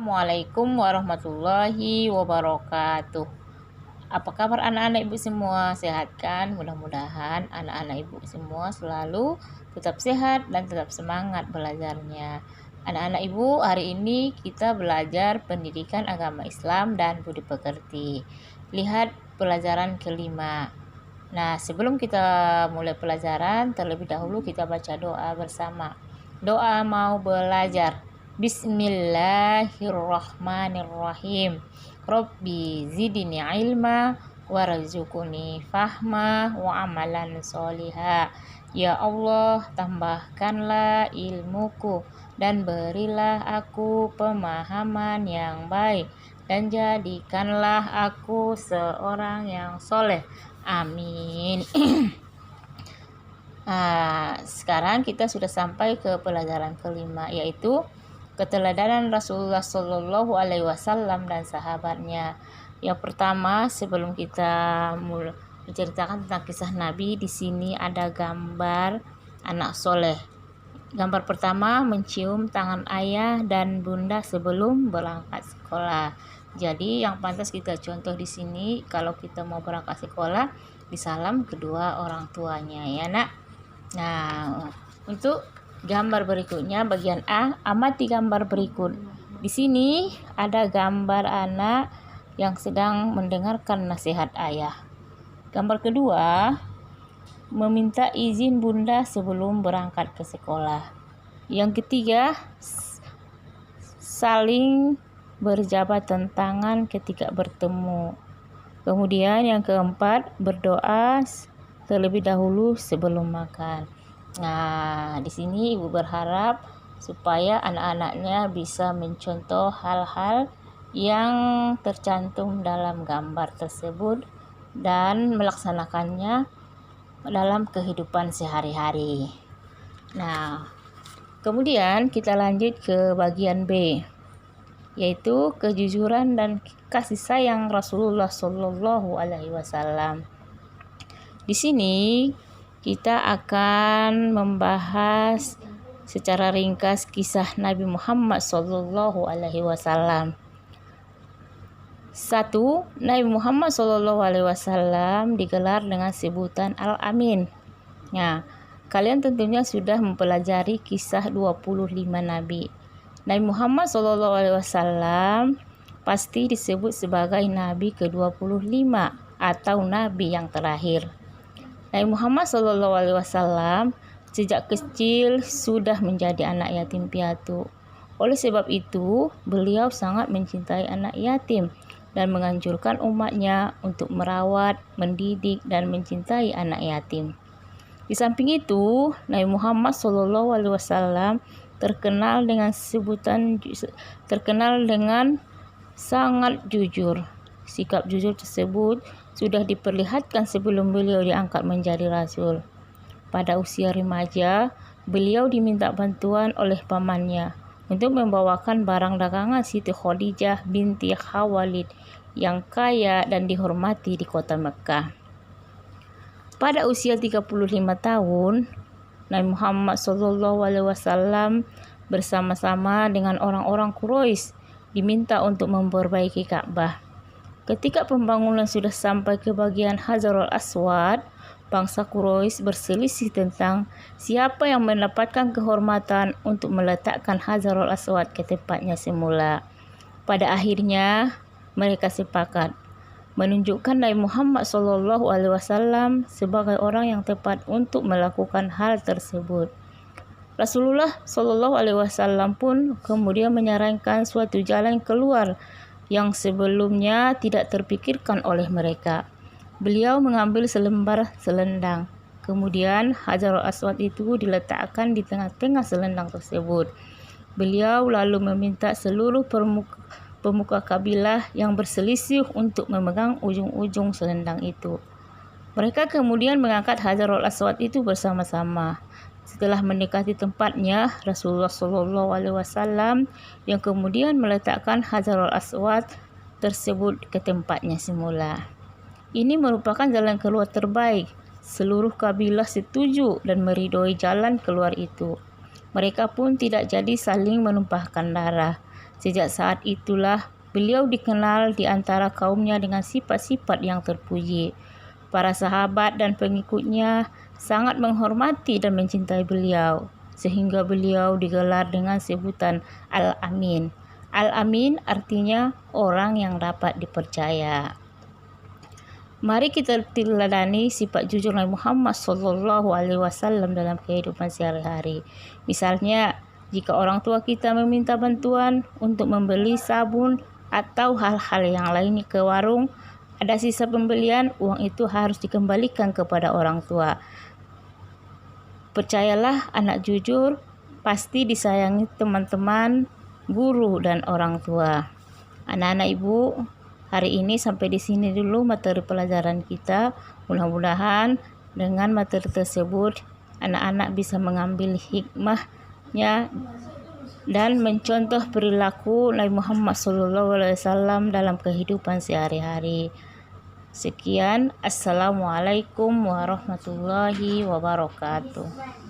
Assalamualaikum warahmatullahi wabarakatuh. Apa kabar anak-anak ibu semua? Sehat kan? Mudah-mudahan anak-anak ibu semua selalu tetap sehat dan tetap semangat belajarnya. Anak-anak ibu, hari ini kita belajar pendidikan agama Islam dan budi pekerti. Lihat pelajaran kelima. Nah, sebelum kita mulai pelajaran, terlebih dahulu kita baca doa bersama. Doa mau belajar. Bismillahirrahmanirrahim. Rabbi zidni ilma warzuqni fahma wa amalan soliha. Ya Allah, tambahkanlah ilmuku dan berilah aku pemahaman yang baik dan jadikanlah aku seorang yang soleh. Amin. Sekarang kita sudah sampai ke pelajaran kelima, yaitu keteladanan Rasulullah Shallallahu Alaihi Wasallam dan sahabatnya. Yang pertama, sebelum kita mulai menceritakan tentang kisah Nabi, di sini ada gambar anak soleh. Gambar pertama, mencium tangan ayah dan bunda sebelum berangkat sekolah. Jadi yang pantas kita contoh di sini, kalau kita mau berangkat sekolah, disalam kedua orang tuanya, ya nak. Nah, untuk gambar berikutnya bagian A, amati gambar berikut. Di sini ada gambar anak yang sedang mendengarkan nasihat ayah. Gambar kedua, meminta izin bunda sebelum berangkat ke sekolah. Yang ketiga, saling berjabatan tangan ketika bertemu. Kemudian yang keempat, berdoa terlebih dahulu sebelum makan. Nah, di sini ibu berharap supaya anak-anaknya bisa mencontoh hal-hal yang tercantum dalam gambar tersebut dan melaksanakannya dalam kehidupan sehari-hari. Nah, kemudian kita lanjut ke bagian B, yaitu kejujuran dan kasih sayang Rasulullah Shallallahu Alaihi Wasallam. Di sini kita akan membahas secara ringkas kisah Nabi Muhammad Shallallahu Alaihi Wasallam. 1. Nabi Muhammad Shallallahu Alaihi Wasallam digelar dengan sebutan Al-Amin. Nah, kalian tentunya sudah mempelajari kisah 25 Nabi. Nabi Muhammad Shallallahu Alaihi Wasallam pasti disebut sebagai Nabi ke-25 atau Nabi yang terakhir. Nabi Muhammad SAW sejak kecil sudah menjadi anak yatim piatu. Oleh sebab itu, beliau sangat mencintai anak yatim dan menganjurkan umatnya untuk merawat, mendidik, dan mencintai anak yatim. Di samping itu, Nabi Muhammad SAW terkenal dengan sangat jujur. Sikap jujur tersebut sudah diperlihatkan sebelum beliau diangkat menjadi rasul. Pada usia remaja, beliau diminta bantuan oleh pamannya untuk membawakan barang dagangan Siti Khadijah binti Khuwailid yang kaya dan dihormati di kota Mekkah. Pada usia 35 tahun, Nabi Muhammad SAW bersama-sama dengan orang-orang Quraisy diminta untuk memperbaiki Ka'bah. Ketika pembangunan sudah sampai ke bagian Hajarul Aswad, bangsa Quraisy berselisih tentang siapa yang mendapatkan kehormatan untuk meletakkan Hajarul Aswad ke tempatnya semula. Pada akhirnya, mereka sepakat menunjukkan Nabi Muhammad SAW sebagai orang yang tepat untuk melakukan hal tersebut. Rasulullah SAW pun kemudian menyarankan suatu jalan keluar yang sebelumnya tidak terpikirkan oleh mereka. Beliau mengambil selembar selendang. Kemudian Hajarul Aswad itu diletakkan di tengah-tengah selendang tersebut. Beliau lalu meminta seluruh pemuka kabilah yang berselisih untuk memegang ujung-ujung selendang itu. Mereka kemudian mengangkat Hajarul Aswad itu bersama-sama. Setelah mendekati tempatnya, Rasulullah SAW yang kemudian meletakkan Hajarul Aswad tersebut ke tempatnya semula. Ini merupakan jalan keluar terbaik. Seluruh kabilah setuju dan meridhoi jalan keluar itu. Mereka pun tidak jadi saling menumpahkan darah. Sejak saat itulah beliau dikenal di antara kaumnya dengan sifat-sifat yang terpuji. Para sahabat dan pengikutnya sangat menghormati dan mencintai beliau, sehingga beliau digelar dengan sebutan Al-Amin. Al-Amin artinya orang yang dapat dipercaya. Mari kita teladani sifat jujur Nabi Muhammad SAW dalam kehidupan sehari-hari. Misalnya, jika orang tua kita meminta bantuan untuk membeli sabun atau hal-hal yang lainnya ke warung, ada sisa pembelian, uang itu harus dikembalikan kepada orang tua. Percayalah, anak jujur pasti disayangi teman-teman, guru, dan orang tua. Anak-anak ibu, hari ini sampai di sini dulu materi pelajaran kita. Mudah-mudahan dengan materi tersebut anak-anak bisa mengambil hikmahnya dan mencontoh perilaku Nabi Muhammad SAW dalam kehidupan sehari-hari. Sekian, assalamualaikum warahmatullahi wabarakatuh.